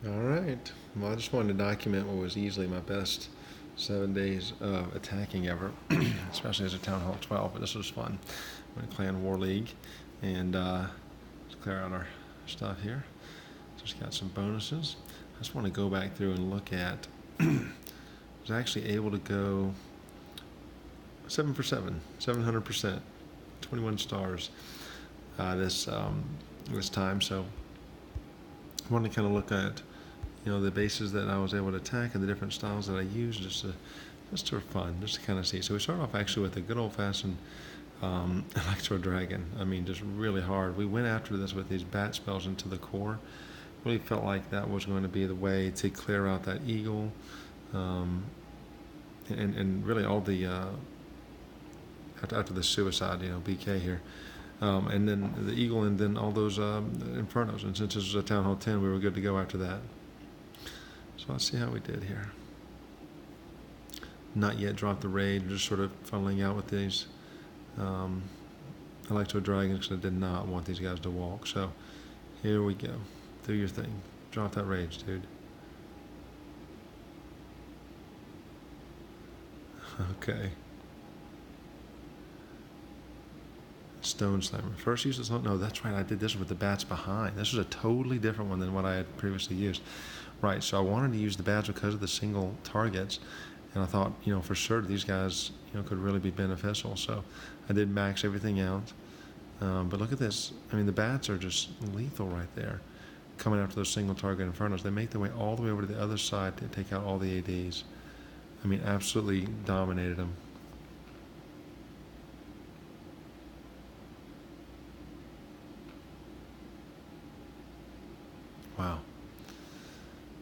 All right. Well, I just wanted to document what was easily my best 7 days of attacking ever, especially as a Town Hall 12. But this was fun. We're in Clan War League, and let's clear out our stuff here. Just got some bonuses. I just want to go back through and look at. I was actually able to go 7 for 7, 700%, 21 stars this time. So I wanted to kind of look at the bases that I was able to attack and the different styles that I used just for fun, just to kind of see. So we started off actually with a good old-fashioned Electro Dragon. I mean, just really hard. We went after this with these bat spells into the core. Really felt like that was going to be the way to clear out that eagle, and really all the after the suicide, BK here. And then the eagle, and then all those infernos. And since this was a Town Hall 10, we were good to go after that. So let's see how we did here. Not yet dropped the raid, just sort of funneling out with these Electro Dragons, because I did not want these guys to walk. So here we go. Do your thing. Drop that rage, dude. Okay. Stone Slammer. First use of no, that's right. I did this with the bats behind. This was a totally different one than what I had previously used. Right. So I wanted to use the bats because of the single targets, and I thought, for sure these guys, could really be beneficial. So I did max everything out. But look at this. I mean, the bats are just lethal right there. Coming after those single target infernos, they make their way all the way over to the other side to take out all the ADs. I mean, absolutely dominated them. Wow.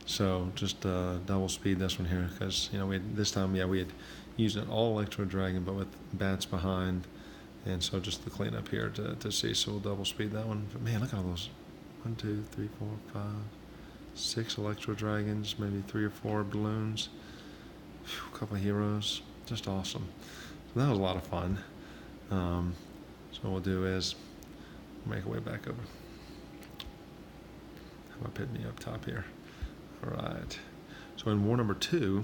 So just double speed this one here, because we had, this time we had used an all Electro Dragon, but with bats behind, and so just the cleanup here to see. So we'll double speed that one. But man, look at all those. 1, 2, 3, 4, 5, 6 Electro Dragons, maybe 3 or 4 balloons, a couple of heroes. Just awesome. So that was a lot of fun. So what we'll do is make our way back over. How about pitting me up top here? All right. So in war number 2,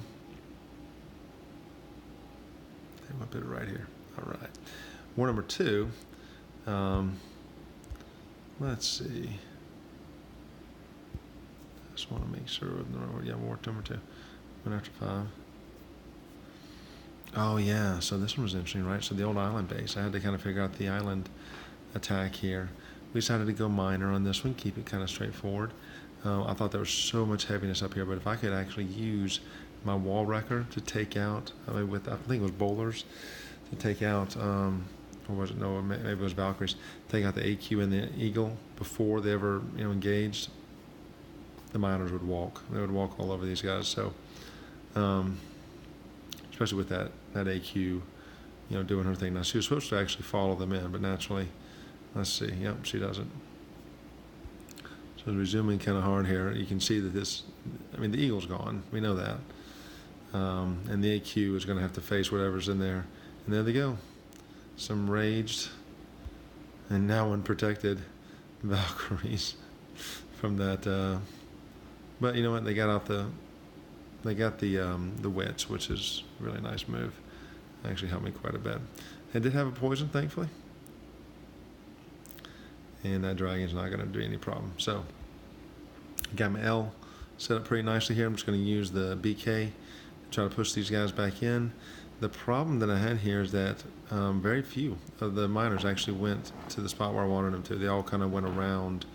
I'm gonna put it right here. All right. War number 2. Let's see. Just want to make sure. Yeah, war number 2. Went after 5. Oh yeah. So this one was interesting, right? So the old island base. I had to kind of figure out the island attack here. We decided to go minor on this one, keep it kind of straightforward. I thought there was so much heaviness up here, but if I could actually use my wall wrecker to take out, I think it was boulders, to take out, or was it, no, maybe it was Valkyries, take out the AQ and the Eagle before they ever engaged, the miners would walk. They would walk all over these guys. So, especially with that AQ, doing her thing. Now she was supposed to actually follow them in, but naturally, let's see. Yep, she doesn't. So resuming kind of hard here. You can see that the Eagle's gone. We know that. And the AQ is going to have to face whatever's in there. And there they go. Some raged and now unprotected Valkyries from that. But you know what? They got the wits, which is a really nice move. Actually helped me quite a bit. I did have a poison, thankfully. And that dragon's not going to do any problem. So, got my L set up pretty nicely here. I'm just going to use the BK and try to push these guys back in. The problem that I had here is that very few of the miners actually went to the spot where I wanted them to. They all kind of went around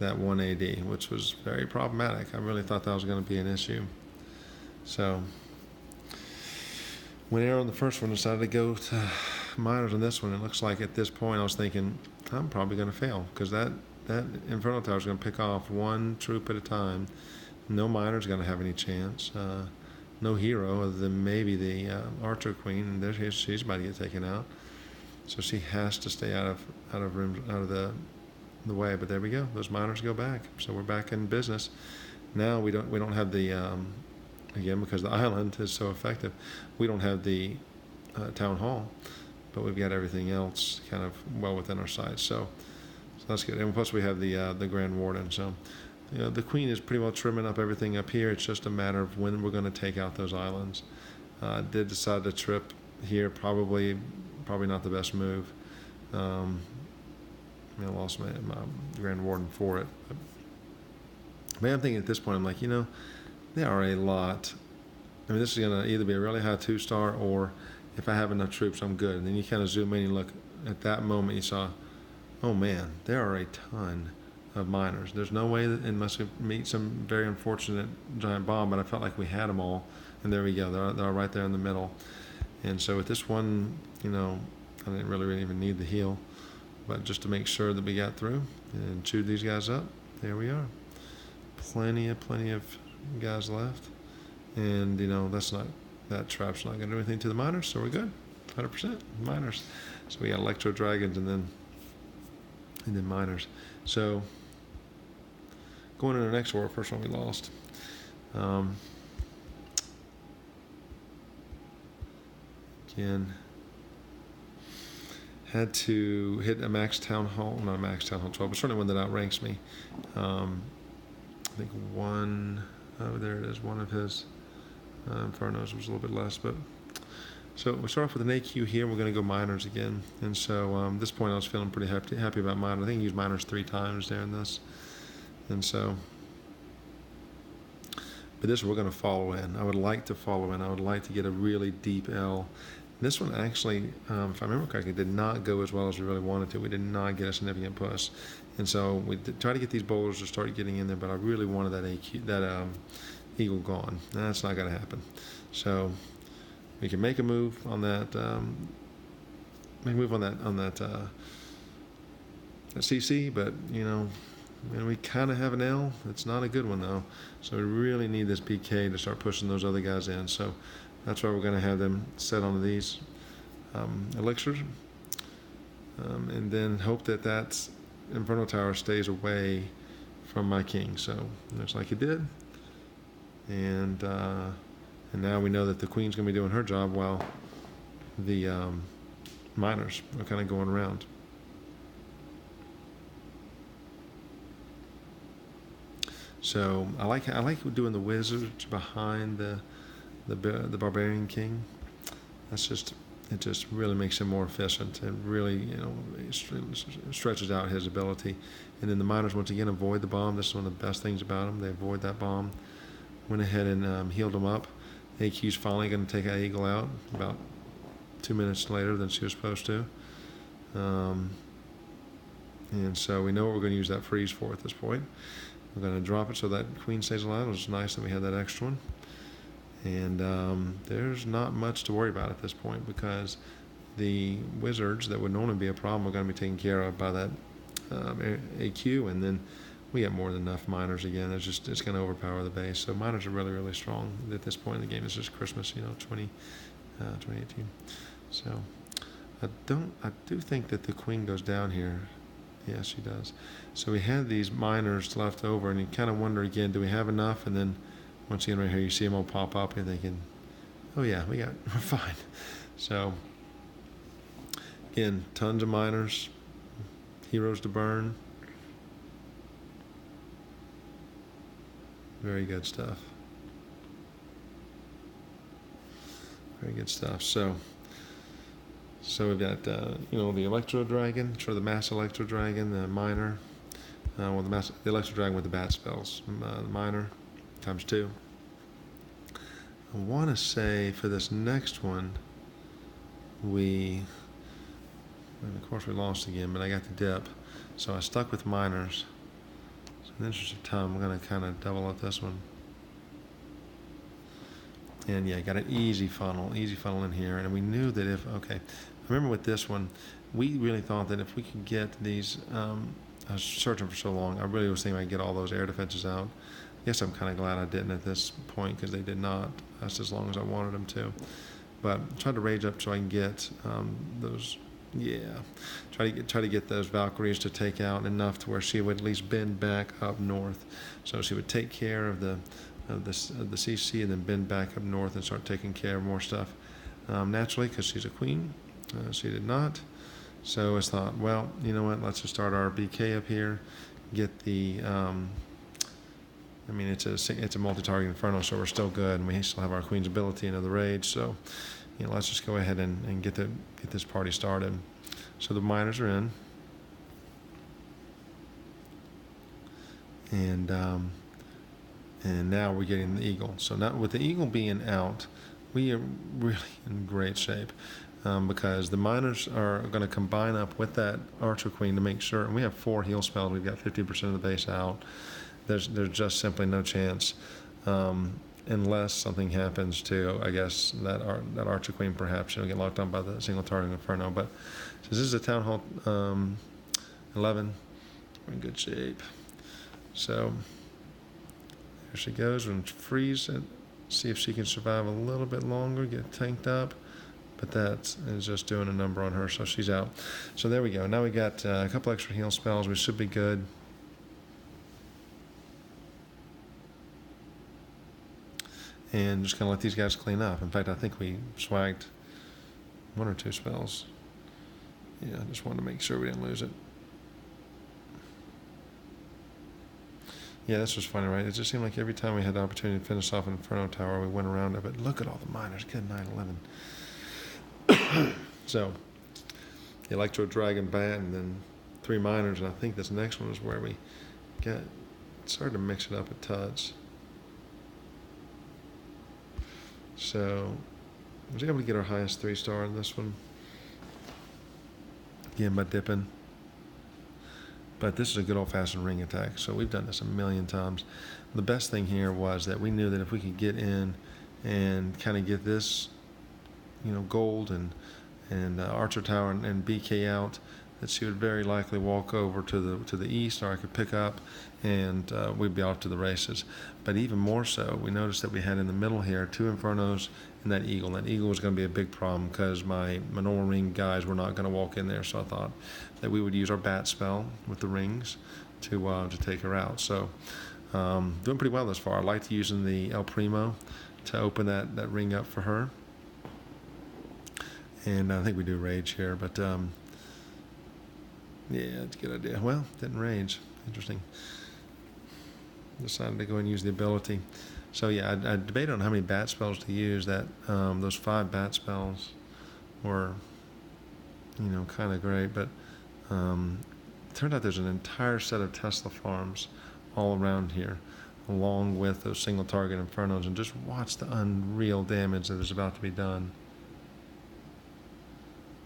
that 1 AD, which was very problematic. I really thought that was going to be an issue. So, went arrow on the first one, decided to go to miners on this one. It looks like at this point I was thinking, I'm probably going to fail, because that Inferno Tower is going to pick off one troop at a time. No miner's going to have any chance. No hero other than maybe the Archer Queen, and she's about to get taken out. So she has to stay out of the way. But there we go. Those miners go back. So we're back in business. Now we don't have the again, because the island is so effective. We don't have the town hall, but we've got everything else kind of well within our sights. So that's good. And plus we have the Grand Warden. So the queen is pretty well trimming up everything up here. It's just a matter of when we're going to take out those islands. Did decide to trip here. Probably not the best move. I lost my Grand Warden for it. But I'm thinking at this point, I'm like, there are a lot. I mean, this is going to either be a really high 2-star, or if I have enough troops, I'm good. And then you kind of zoom in and look. At that moment, you saw, oh man, there are a ton of miners. There's no way that, unless we meet some very unfortunate giant bomb, but I felt like we had them all. And there we go. They're right there in the middle. And so with this one, I didn't really even need the heal. But just to make sure that we got through and chewed these guys up, there we are. Plenty of guys left. And, that trap's not going to do anything to the miners, so we're good. 100% miners. So we got Electro Dragons and then miners. So going into the next war, first one we lost. Again, had to hit a max town hall, not a max town hall 12, but certainly one that outranks me. I think there it is, one of his Infernos was a little bit less, but so we start off with an AQ here. We're going to go miners again, and so at this point I was feeling pretty happy about miners. I think I used miners 3 times there in this, and so. But this we're going to follow in. I would like to follow in. I would like to get a really deep L. This one actually, if I remember correctly, did not go as well as we really wanted to. We did not get a significant push, and so we tried to get these bowlers to start getting in there. But I really wanted that Eagle gone. That's not going to happen. So we can make a move on that. That CC, but we kind of have an L. It's not a good one though. So we really need this PK to start pushing those other guys in. So that's why we're going to have them set onto these elixirs, and then hope that Inferno Tower stays away from my king. So looks like it did. And now we know that the queen's going to be doing her job while the miners are kind of going around. So I like doing the wizards behind the barbarian king. It just really makes him more efficient. It really stretches out his ability. And then the miners once again avoid the bomb. This is one of the best things about them. They avoid that bomb. Went ahead and healed him up. AQ's finally going to take that Eagle out about 2 minutes later than she was supposed to. And so we know what we're going to use that freeze for at this point. We're going to drop it so that queen stays alive. It was nice that we had that extra one. And there's not much to worry about at this point because the wizards that would normally be a problem are going to be taken care of by that AQ, and then we get more than enough miners again. It's going to overpower the base. So miners are really, really strong at this point in the game. It's just Christmas, 2018. So I do think that the queen goes down here. Yes, she does. So we had these miners left over, and you kind of wonder again, do we have enough? And then once again right here, you see them all pop up, and you're thinking, oh yeah, we're fine. So again, tons of miners, heroes to burn. Very good stuff. Very good stuff. So we've got the Electro Dragon, the Mass Electro Dragon, the Miner, the Electro Dragon with the bat spells, the Miner ×2. I want to say for this next one, and of course we lost again, but I got the dip, so I stuck with Miners. So in the interest of time, I'm going to kind of double up this one. And yeah, got an easy funnel in here, and we knew that I remember with this one, we really thought that if we could get these, I was searching for so long, I really was thinking I'd get all those air defenses out. I guess I'm kind of glad I didn't at this point because they did not last as long as I wanted them to. But I tried to rage up so I can get those, try to get those Valkyries to take out enough to where she would at least bend back up north. So she would take care of the CC and then bend back up north and start taking care of more stuff. Naturally, because she's a queen, she did not. So I thought, well, you know what, let's just start our BK up here, get the I mean, it's a multi-target Inferno, so we're still good, and we still have our Queen's ability and the Rage. So, let's just go ahead and get this party started. So the miners are in, and now we're getting the Eagle. So now with the Eagle being out, we are really in great shape. Because the miners are going to combine up with that Archer Queen to make sure, and we have 4 heal spells. We've got 50% of the base out. There's just simply no chance, unless something happens to, I guess, that Archer Queen perhaps get locked on by the single target Inferno. But since this is a Town Hall 11, we're in good shape. So there she goes. We're going to freeze it, see if she can survive a little bit longer, get tanked up. But that is just doing a number on her, so she's out. So there we go. Now we got a couple extra heal spells. We should be good. And just going to let these guys clean up. In fact, I think we swagged 1 or 2 spells. Yeah, I just wanted to make sure we didn't lose it. Yeah, this was funny, right? It just seemed like every time we had the opportunity to finish off an Inferno Tower, we went around it. But look at all the miners. Good 9-11. So, Electro Dragon Bat, and then 3 miners, and I think this next one is where we started to mix it up a touch. So, I was able to get our highest 3-star in this one, again by dipping. But this is a good old-fashioned ring attack, so we've done this a million times. The best thing here was that we knew that if we could get in and kind of get this gold and Archer Tower and BK out, that she would very likely walk over to the east, or I could pick up, and we'd be off to the races. But even more so, we noticed that we had in the middle here 2 Infernos and that Eagle. That Eagle was going to be a big problem because my normal ring guys were not going to walk in there. So I thought that we would use our bat spell with the rings to take her out. So doing pretty well thus far. I liked using the El Primo to open that ring up for her. And I think we do rage here, but yeah, it's a good idea. Well, didn't rage. Interesting. Decided to go and use the ability. So yeah, I debated on how many bat spells to use. That those 5 bat spells were, kind of great, but it turned out there's an entire set of Tesla farms all around here, along with those single target Infernos, and just watch the unreal damage that is about to be done.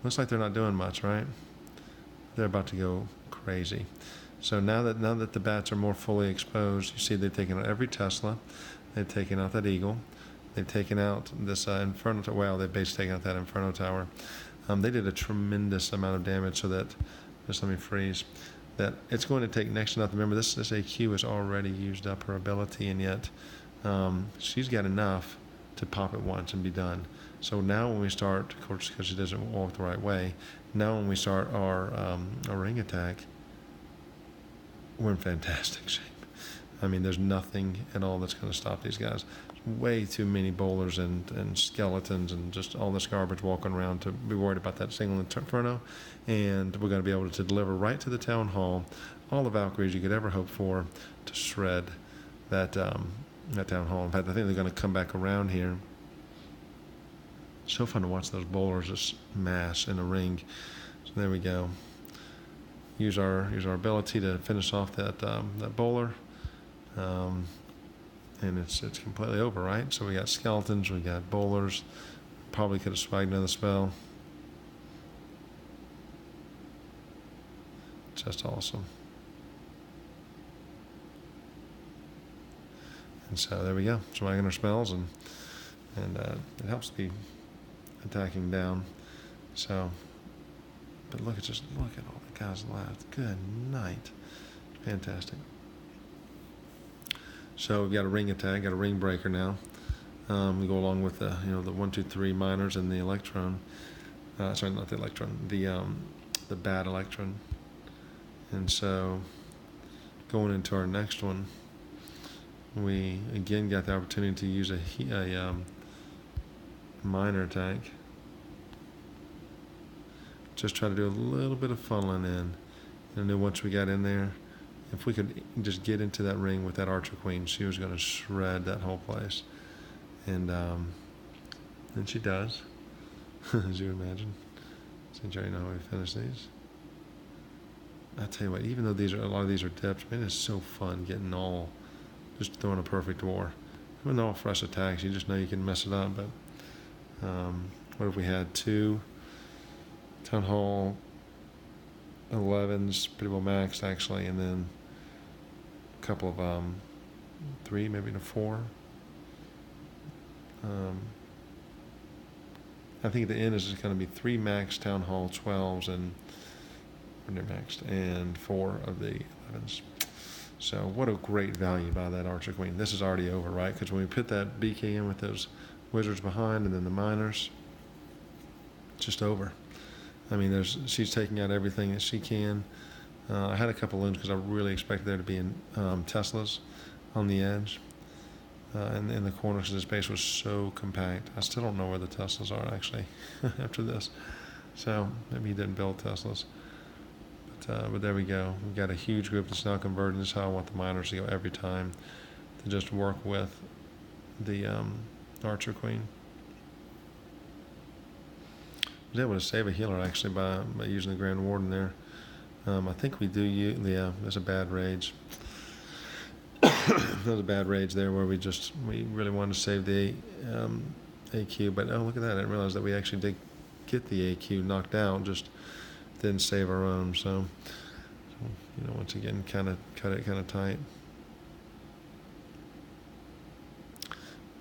Looks like they're not doing much, right? They're about to go crazy. So now that the bats are more fully exposed, you see they've taken out every Tesla. They've taken out that Eagle. They've taken out this Inferno Tower. Well, they've basically taken out that Inferno Tower. They did a tremendous amount of damage, so that, just let me freeze, that it's going to take next to nothing. Remember, this AQ has already used up her ability, and yet she's got enough to pop it once and be done. So now when we start, of course, because she doesn't walk the right way, now when we start our ring attack, we're in fantastic shape. I mean, there's nothing at all that's going to stop these guys. Way too many bowlers and skeletons and just all this garbage walking around to be worried about that single Inferno. And we're going to be able to deliver right to the Town Hall all the Valkyries you could ever hope for to shred that Town Hall. In fact, I think they're going to come back around here. So fun to watch those bowlers just mass in a ring. So there we go. Use our ability to finish off that bowler, and it's completely over, right? So we got skeletons, we got bowlers. Probably could have swagged another spell. Just awesome. And so there we go, swagging our spells, and it helps to be attacking down. So, but look at all the guys left. Good night. Fantastic. So we've got a ring attack, got a ring breaker now. We go along with the 1, 2, 3 miners and the electron. Sorry, not the electron. The bad electron. And so going into our next one, we again got the opportunity to use a miner attack. Just try to do a little bit of funneling in. And then once we got in there, if we could just get into that ring with that Archer Queen, she was going to shred that whole place. And she does, as you imagine. Since you already know how we finish these. I tell you what, even though a lot of these are dipped, man, it's so fun getting just throwing a perfect war. With all fresh attacks, you just know you can mess it up. But what if we had 2 Town Hall 11s, pretty well maxed actually, and then a couple of 3, maybe a 4. I think at the end is just going to be 3 max Town Hall 12s and they're maxed, and 4 of the 11s. So what a great value by that Archer Queen. This is already over, right? Because when we put that BK in with those wizards behind and then the miners, it's just over. I mean, she's taking out everything that she can. I had a couple looms because I really expected there to be Teslas on the edge. And in the corners, because the space was so compact. I still don't know where the Teslas are, actually, after this. So maybe he didn't build Teslas. But there we go. We've got a huge group that's now converting. This is how I want the miners to go every time, to just work with the Archer Queen. I was able to save a healer, actually, by using the Grand Warden there. I think we do use, there's a bad rage. There was a bad rage there where we really wanted to save the AQ, but oh, look at that. I didn't realize that we actually did get the AQ knocked out, just didn't save our own. So once again, kind of cut it kind of tight.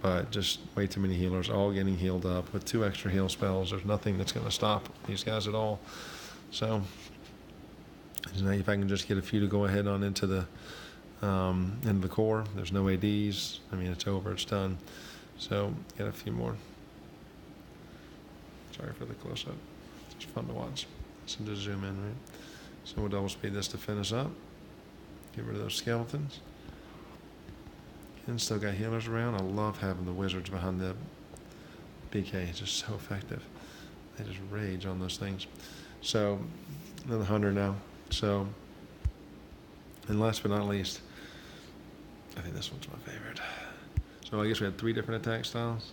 But just way too many healers, all getting healed up with 2 extra heal spells. There's nothing that's going to stop these guys at all. So if I can just get a few to go ahead on into the core, there's no ADs. I mean, it's over, it's done. So get a few more. Sorry for the close-up. It's fun to watch. So just zoom in, right? So we'll double speed this to finish up. Get rid of those skeletons. And still got healers around. I love having the wizards behind the BK. It's just so effective. They just rage on those things. So another 100 now. So, and last but not least, I think this one's my favorite. So I guess we had 3 different attack styles.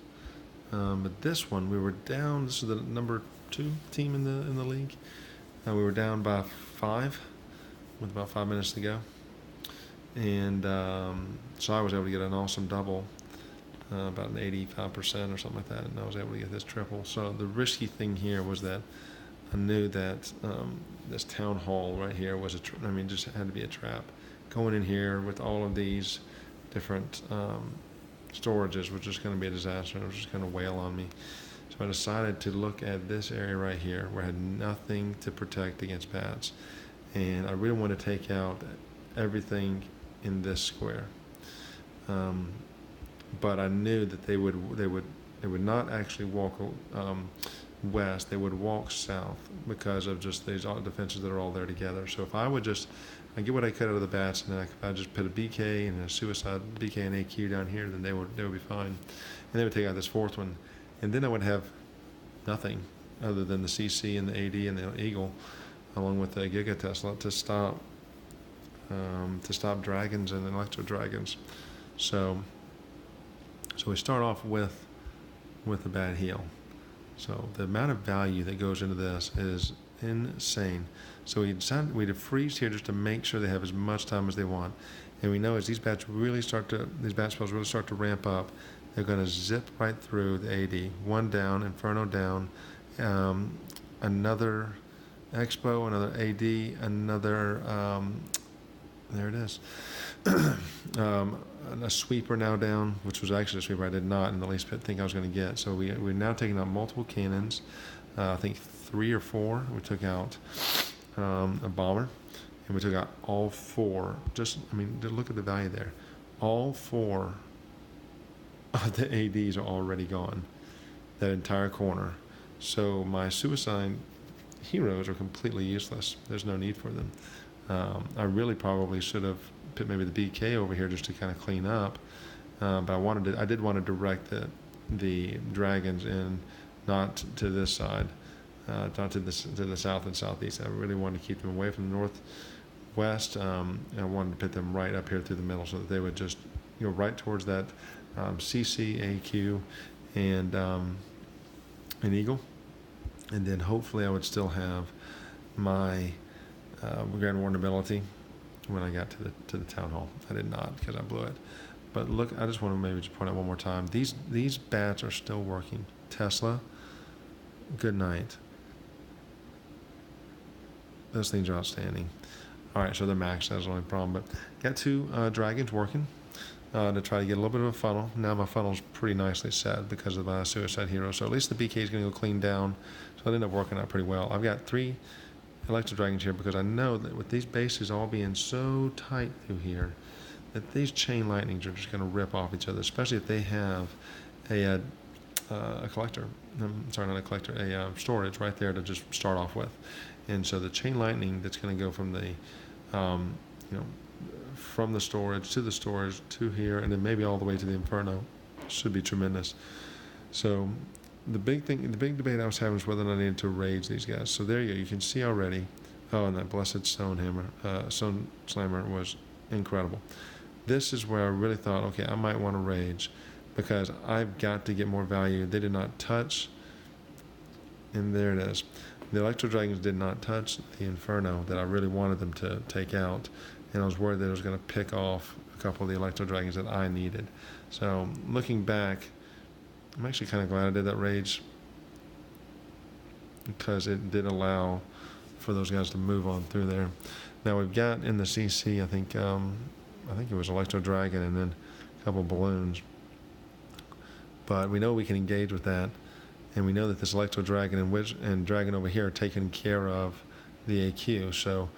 But this one, we were down. This is the number 2 team in the league. We were down by 5 with about 5 minutes to go. And so I was able to get an awesome double, about an 85% or something like that, and I was able to get this triple. So the risky thing here was that I knew that this Town Hall right here was just had to be a trap. Going in here with all of these different storages was just going to be a disaster. It was just going to wail on me. So I decided to look at this area right here where I had nothing to protect against bats. And I really want to take out everything in this square. But I knew that they would not actually walk west. They would walk south because of just these defenses that are all there together. So if I would I get what I could out of the bats, and then if I just put a BK and a suicide BK and AQ down here, then they would be fine, and they would take out this 4th one, and then I would have nothing other than the CC and the AD and the Eagle, along with the Giga Tesla to stop dragons and electro dragons. So we start off with a bad heal. So the amount of value that goes into this is insane. So we decided we'd freeze here just to make sure they have as much time as they want. And we know as these bats spells really start to ramp up, they're going to zip right through the AD. 1 down, Inferno down, another Expo, another AD, another, there it is. A sweeper now down, which was actually a sweeper I did not in the least think I was going to get. So we're now taking out multiple cannons. I think 3 or 4. We took out a bomber, and we took out all 4. Look at the value there. All 4 of the ADs are already gone. That entire corner. So my suicide heroes are completely useless. There's no need for them. I really probably should have put maybe the BK over here just to kind of clean up, but I did want to direct the dragons in, not to this side, not to the south and southeast. I really wanted to keep them away from the west. I wanted to put them right up here through the middle so that they would just, right towards that CCAQ and an eagle. And then hopefully I would still have my Grand Warden ability when I got to the town hall. I did not because I blew it. But look, I just want to maybe just point out one more time. These bats are still working. Tesla, good night. Those things are outstanding. All right, so they're maxed. That's the only problem. But got two dragons working to try to get a little bit of a funnel. Now my funnel's pretty nicely set because of my Suicide Hero. So at least the BK is going to go clean down. So it ended up working out pretty well. I've got 3 Electro Dragons here because I know that with these bases all being so tight through here, that these chain lightnings are just going to rip off each other, especially if they have a collector. Sorry, not a collector, a storage right there to just start off with. And so the chain lightning that's going to go from the, from the storage to here, and then maybe all the way to the Inferno, should be tremendous. So the big debate I was having was whether or not I needed to rage these guys. So there you go. You can see already. Oh, and that blessed Stone Slammer was incredible. This is where I really thought, okay, I might want to rage because I've got to get more value. They did not touch, and there it is. The Electro Dragons did not touch the Inferno that I really wanted them to take out, and I was worried that it was going to pick off a couple of the Electro Dragons that I needed. So looking back, I'm actually kind of glad I did that rage because it did allow for those guys to move on through there. Now we've got in the CC, I think it was Electro Dragon and then a couple balloons. But we know we can engage with that, and we know that this Electro Dragon and Dragon over here are taking care of the AQ. So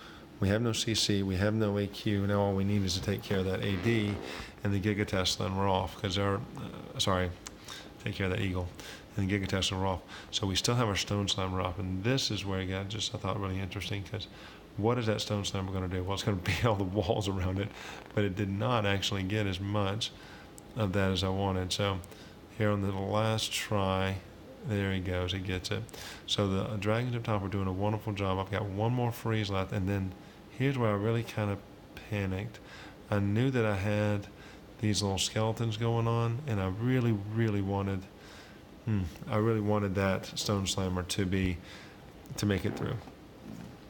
we have no CC, we have no AQ. Now all we need is to take care of that AD and the Giga Tesla, and we're off because they're take care of that Eagle and the Giga Tesla, we're off. So we still have our Stone Slammer up, and this is where it got just, I thought, really interesting because what is that Stone Slammer going to do? Well, it's going to beat all the walls around it, but it did not actually get as much of that as I wanted. So here on the last try, there he goes, he gets it. So the Dragons up top are doing a wonderful job. I've got one more freeze left, and then here's where I really kind of panicked. I knew that I had these little skeletons going on, and I really, really wanted that Stone Slammer to make it through,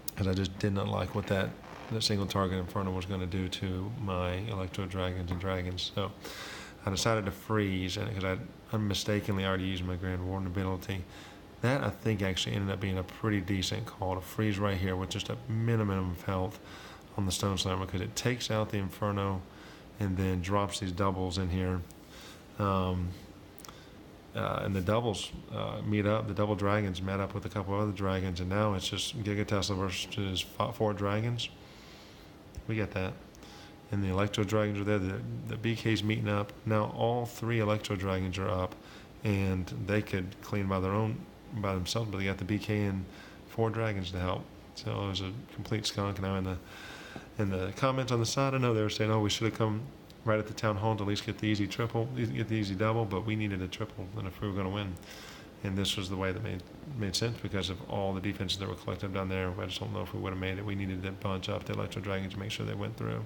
because I just did not like what that single target Inferno was going to do to my Electro Dragons and Dragons. So I decided to freeze, and because I mistakenly already used my Grand Warden ability. That, I think, actually ended up being a pretty decent call to freeze right here with just a minimum of health on the Stone Slammer, because it takes out the Inferno and then drops these doubles in here. And the doubles meet up. The double dragons met up with a couple of other dragons, and now it's just Giga Tesla versus 4 dragons. We got that. And the Electro Dragons are there. The BK's meeting up. Now all 3 Electro Dragons are up, and they could clean by themselves, but they got the BK and 4 dragons to help. So it was a complete skunk. Now in the comments on the side, I know they were saying, oh, we should have come right at the town hall to at least get the easy triple, get the easy double, but we needed a triple and if we were going to win. And this was the way that made sense because of all the defenses that were collected down there. I just don't know if we would have made it. We needed to bunch up the Electro Dragons to make sure they went through.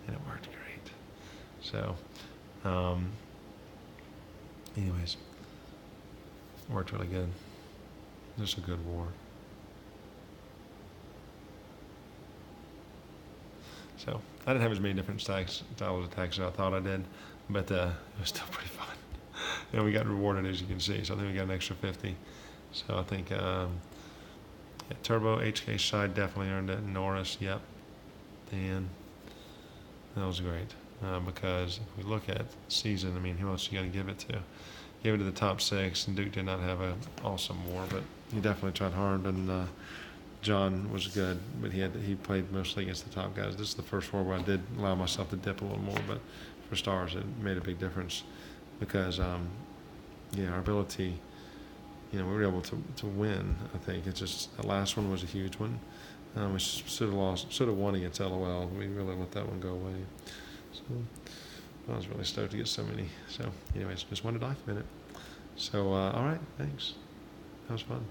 And it worked great. So, anyways, worked really good. Just a good war. So I didn't have as many different styles of attacks as I thought I did, but it was still pretty fun. And we got rewarded, as you can see. So I think we got an extra 50. So I think Turbo, HK Side definitely earned it. Norris, yep. Dan. That was great because if we look at season, I mean, who else you got to give it to? Give it to the top 6, and Duke did not have an awesome war, but he definitely tried hard, and John was good, but he played mostly against the top guys. This is the first war where I did allow myself to dip a little more, but for stars, it made a big difference because, our ability, we were able to win. I think it's just the last one was a huge one. We should have won against LOL. We really let that one go away. So I was really stoked to get so many. So anyways, just wanted to document it. So all right, thanks. That was fun.